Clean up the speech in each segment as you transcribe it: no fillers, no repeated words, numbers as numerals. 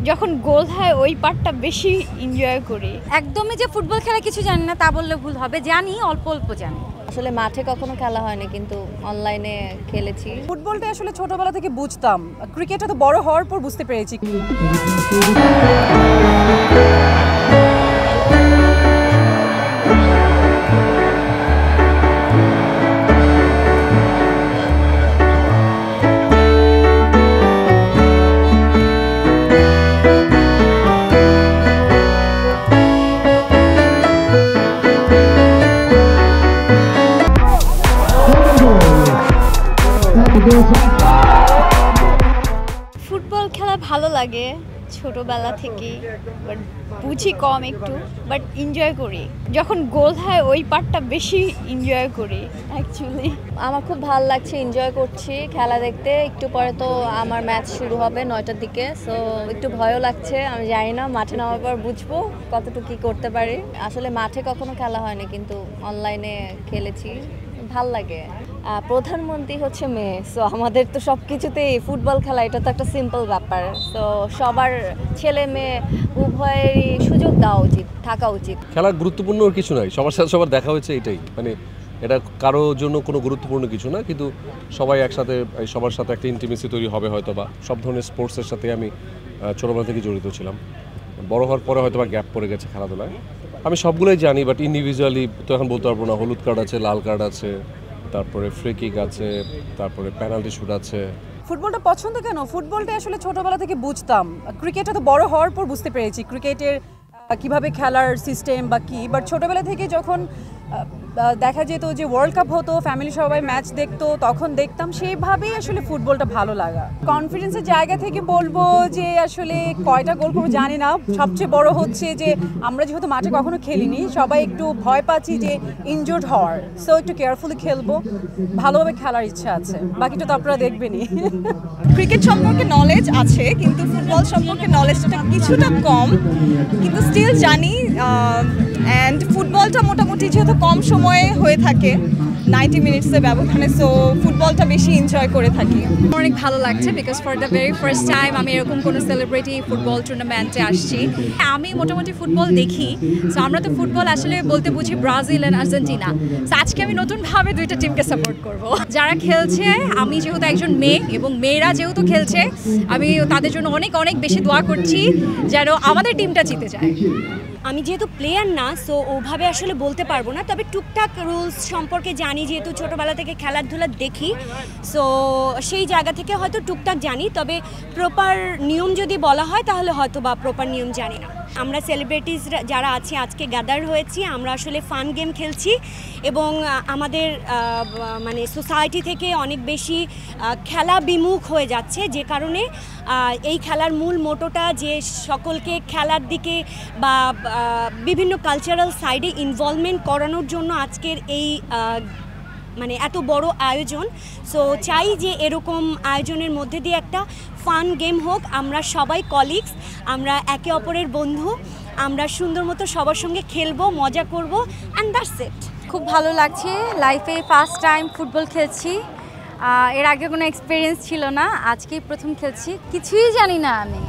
যখন গোল হয় ওই পার্টটা বেশি এনজয় করি। একদমই যে ফুটবল খেলা কিছু জানি না তা বললে ভুল হবে, জানি অল্প অল্প জানি। আসলে মাঠে কখনো খেলা হয়নি, কিন্তু অনলাইনে খেলেছি। ফুটবলটা আসলে ছোটবেলা থেকে বুঝতাম, ক্রিকেটটা তো বড় হওয়ার পর বুঝতে পেরেছি। ফুটবল খেলা ভালো লাগে ছোটবেলা থেকেই, বাট বুঝি কম একটু, বাট এনজয় করি। যখন গোল হয় ওই পার্টটা বেশি এনজয় করি অ্যাকচুয়ালি। আমার খুব ভালো লাগছে, এনজয় করছি খেলা দেখতে। একটু পরে তো আমার ম্যাচ শুরু হবে 9টার দিকে, সো একটু ভয়ও লাগছে। আমি জানি না, মাঠে নামার পর বুঝবো কতটুকু কী করতে পারি। আসলে মাঠে কখনো খেলা হয়নি, কিন্তু অনলাইনে খেলেছি, ভাল লাগে। প্রধানমন্ত্রী হচ্ছে মেয়ে, সো আমাদের তো সব কিছুতেই ফুটবল খেলা এটা তো একটা সিম্পল ব্যাপার। সো সবার ছেলে মেয়ে উভয়েরই সুযোগ দেওয়া উচিত, থাকা উচিত। খেলা গুরুত্বপূর্ণ কিছু নয়, সবার সাথে সবার দেখা হয়েছে, এটাই। মানে এটা কারোর জন্য কোনো গুরুত্বপূর্ণ কিছু না, কিন্তু সবাই একসাথে সবার সাথে একটা ইন্টিমেসি তৈরি হবে হয়তো। বা সব ধরনের স্পোর্টসের সাথে আমি ছোটোবেলা থেকে জড়িত ছিলাম। বড় হওয়ার পরে হয়তো বা গ্যাপ পড়ে গেছে খেলাধুলায়। আমি সবগুলোই জানি, বাট ইন্ডিভিজুয়ালি তো এখন বলতে পারবো না। হলুদ কার্ড আছে, লাল কার্ড আছে, তারপরে ফ্রি কিক আছে, তারপরে পেনাল্টি শুট আছে। ফুটবলটা পছন্দ কেন? ফুটবলটা আসলে ছোটবেলা থেকে বুঝতাম, ক্রিকেটটা তো বড় হওয়ার পর বুঝতে পেরেছি ক্রিকেটের কিভাবে খেলার সিস্টেম বা কী। বাট ছোটবেলা থেকে যখন দেখা যেত যে ওয়ার্ল্ড কাপ হতো, ফ্যামিলি সবাই ম্যাচ দেখতো, তখন দেখতাম, সেইভাবেই আসলে ফুটবলটা ভালো লাগা। কনফিডেন্সের জায়গা থেকে বলবো যে আসলে কয়টা গোল করবো জানি না। সবচেয়ে বড় হচ্ছে যে আমরা যেহেতু মাঠে কখনো খেলিনি, সবাই একটু ভয় পাচ্ছি যে ইনজুর্ড হওয়ার, সো একটু কেয়ারফুলি খেলবো, ভালোভাবে খেলার ইচ্ছা আছে। বাকিটা তো আপনারা দেখবেনই। ক্রিকেট সম্পর্কে নলেজ আছে, কিন্তু ফুটবল সম্পর্কে নলেজটা কিছুটা কম, কিন্তু স্টিল জানি। অ্যান্ড ফুটবলটা মোটামুটি যেহেতু কম সময়ে হয়ে থাকে, 90 মিনিটসের ব্যবধানে, সো ফুটবলটা বেশি এনজয় করে থাকি। অনেক ভালো লাগছে, because for the very first time আমি এরকম কোনো সেলিব্রিটি ফুটবল টুর্নামেন্টে আসছি। আমি মোটামুটি ফুটবল দেখি, সো আমরা তো ফুটবল আসলে বলতে বুঝি ব্রাজিল অ্যান্ড আর্জেন্টিনা। সো আজকে আমি নতুনভাবে দুইটা টিমকে সাপোর্ট করব যারা খেলছে। আমি যেহেতু একজন মেয়ে এবং মেয়েরা যেহেতু খেলছে, আমি তাদের জন্য অনেক অনেক বেশি দোয়া করছি যেন আমাদের টিমটা জিতে যায়। আমি যেহেতু প্লেয়ার না, সো ওভাবে আসলে বলতে পারবো না, তবে টুকটাক রুলস সম্পর্কে জানি, যেহেতু ছোটোবেলা থেকে খেলাধুলা দেখি, সো সেই জায়গা থেকে হয়তো টুকটাক জানি। তবে প্রপার নিয়ম যদি বলা হয় তাহলে হয়তো বা প্রপার নিয়ম জানি না। আমরা সেলিব্রিটিস যারা আছি আজকে গ্যাদার হয়েছি, আমরা আসলে ফান গেম খেলছি এবং আমাদের মানে সোসাইটি থেকে অনেক বেশি খেলা বিমুখ হয়ে যাচ্ছে, যে কারণে এই খেলার মূল মোটোটা যে সকলকে খেলার দিকে বা বিভিন্ন কালচারাল সাইডে ইনভলভমেন্ট করানোর জন্য আজকের এই মানে এত বড় আয়োজন। সো চাই যে এরকম আয়োজনের মধ্যে দিয়ে একটা ফান গেম হোক। আমরা সবাই কলিগস, আমরা একে অপরের বন্ধু, আমরা সুন্দর মতো সবার সঙ্গে খেলবো, মজা করবো, অ্যান্ড দ্যাটস ইট। খুব ভালো লাগছে, লাইফে ফার্স্ট টাইম ফুটবল খেলছি। এর আগে কোনো এক্সপিরিয়েন্স ছিল না, আজকেই প্রথম খেলছি। কিছুই জানি না আমি,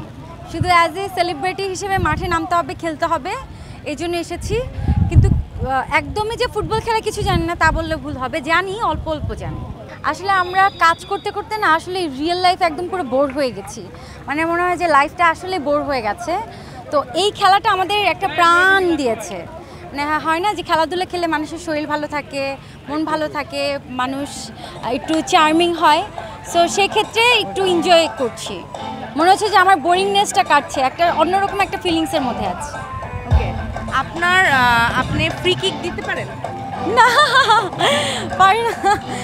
শুধু অ্যাজ এ সেলিব্রিটি হিসেবে মাঠে নামতে হবে, খেলতে হবে, এই জন্য এসেছি। কিন্তু একদমই যে ফুটবল খেলা কিছু জানি না তা বললে ভুল হবে, জানি অল্প অল্প জানি। আসলে আমরা কাজ করতে করতে না আসলে রিয়েল লাইফ একদম পুরো বোর হয়ে গেছি, মানে মনে হয় যে লাইফটা আসলে বোর হয়ে গেছে। তো এই খেলাটা আমাদের একটা প্রাণ দিয়েছে। মানে হয় না যে খেলাধুলা খেলে মানুষের শরীর ভালো থাকে, মন ভালো থাকে, মানুষ একটু চার্মিং হয়। সো সেক্ষেত্রে একটু এনজয় করছি, মনে হচ্ছে যে আমার বোরিংনেসটা কাটছে, একটা অন্যরকম একটা ফিলিংসের মধ্যে আছে। ওকে, আপনি ফ্রি কিক দিতে পারেন? না, পারি না।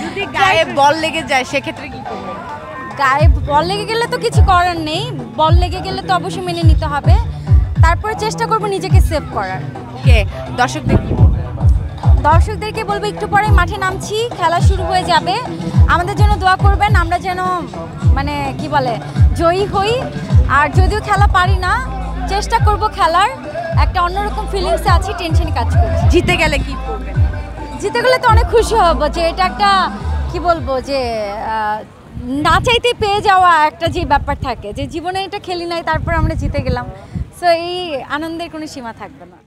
যদি গায়ে বল লেগে যায় সেক্ষেত্রে কি করবেন? গায়ে বল লেগে গেলে তো কিছু করার নেই, বল লেগে গেলে তো অবশ্যই মেনে নিতে হবে, তারপরে চেষ্টা করব নিজেকে সেভ করার। ওকে, দর্শকদেরকে বলবো একটু পরে মাঠে নামছি, খেলা শুরু হয়ে যাবে, আমাদের জন্য দোয়া করবেন, আমরা যেন মানে কি বলে জয়ী হই। আর যদিও খেলা পারি না, চেষ্টা করব খেলার, একটা অন্যরকম ফিলিংসে আছি, টেনশনে কাজ করছি। জিতে গেলে কি করবেন? জিতে গেলে তো অনেক খুশি হব, যে এটা একটা কি বলবো যে না চাইতে পেয়ে যাওয়া একটা যে ব্যাপার থাকে, যে জীবনে এটা খেলি নাই তারপর আমরা জিতে গেলাম, সো এই আনন্দের কোনো সীমা থাকবে না।